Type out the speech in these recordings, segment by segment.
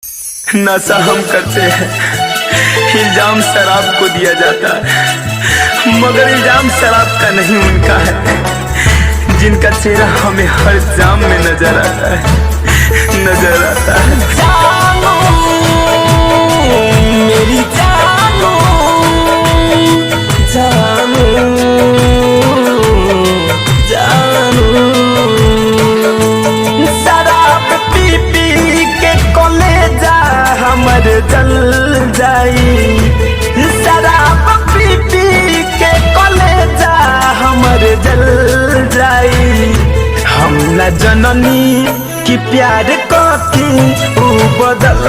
नशा हम करते हैं, इल्जाम शराब को दिया जाता है, मगर इल्जाम शराब का नहीं उनका है जिनका चेहरा हमें हर जाम में नजर आता है, नजर आता है। जानो मेरी जानो जानो जानो, शराब पी पी के कलेजा हमर जल जाई, शराब पी पी के कलेजा हमर जल जाई। हम न जननी कि प्यार के ऊ बदल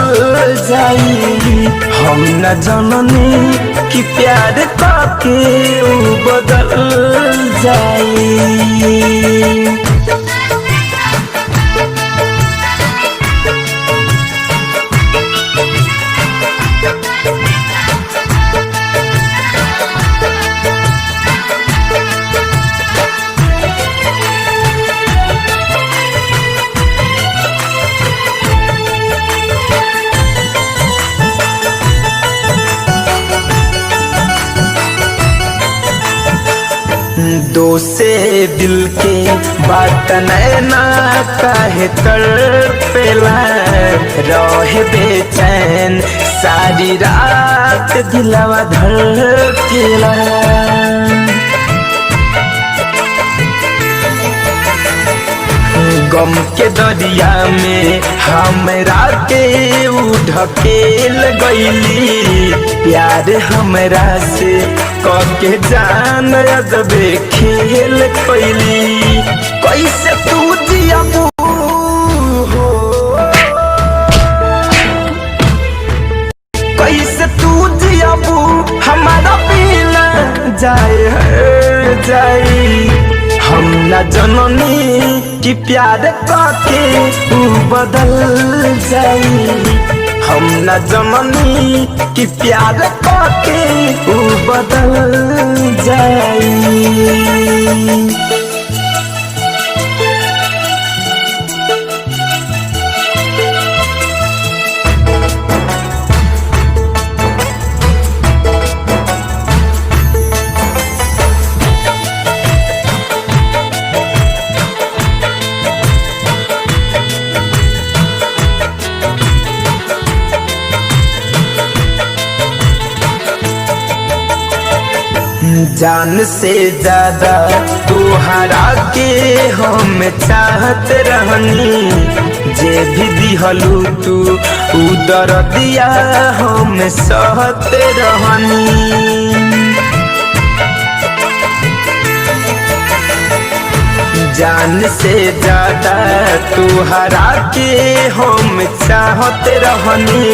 जाई, हम न जननी कि प्यार के ऊ बदल जाई। दोसे दिल के बात नैना काहे तड़पेला, रहे बेचैन सारी रात दिलवा धड़केला। गम के दरिया में हमरा के ढकेल गईली, प्यार हमरा से कके जान अजबे खेल कैली। कैसे तू जियबू हो, कैसे तू जियबू हमारा पीला जाए। हम न जननी कि प्यार के ऊ बदल जाई, हम न जननी कि प्यार के ऊ बदल जाई। जान से ज्यादा तुहरा के हम चाहत रहनी, जे भी दिहलू तू उदर दिया हम सहत रहनी। जान से ज्यादा तुहरा के हम चाहत रहनी,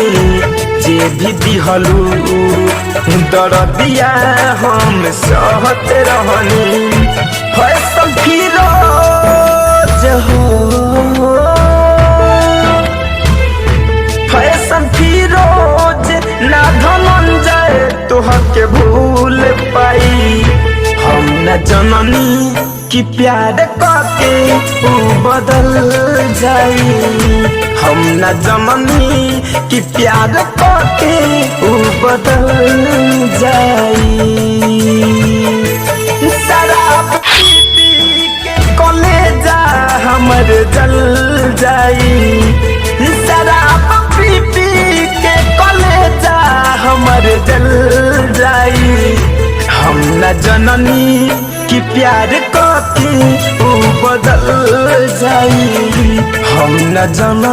जे भी दिहलू दरदिया हम सहत रहनी। फैसल फिरोज हो, फैसल फिरोज ना धनंजय तोहके भूल पाई। हम न जननी कि प्यार के ऊ बदल जाई, हम न जननी कि प्यार के ऊ बदल जाई। शराब पी पी के कलेजा हमर जल जाई, शराब पी पी के कलेजा हमर जल जाई। हम न जननी कि प्यार के ऊ बदल जाई, हम न जननी।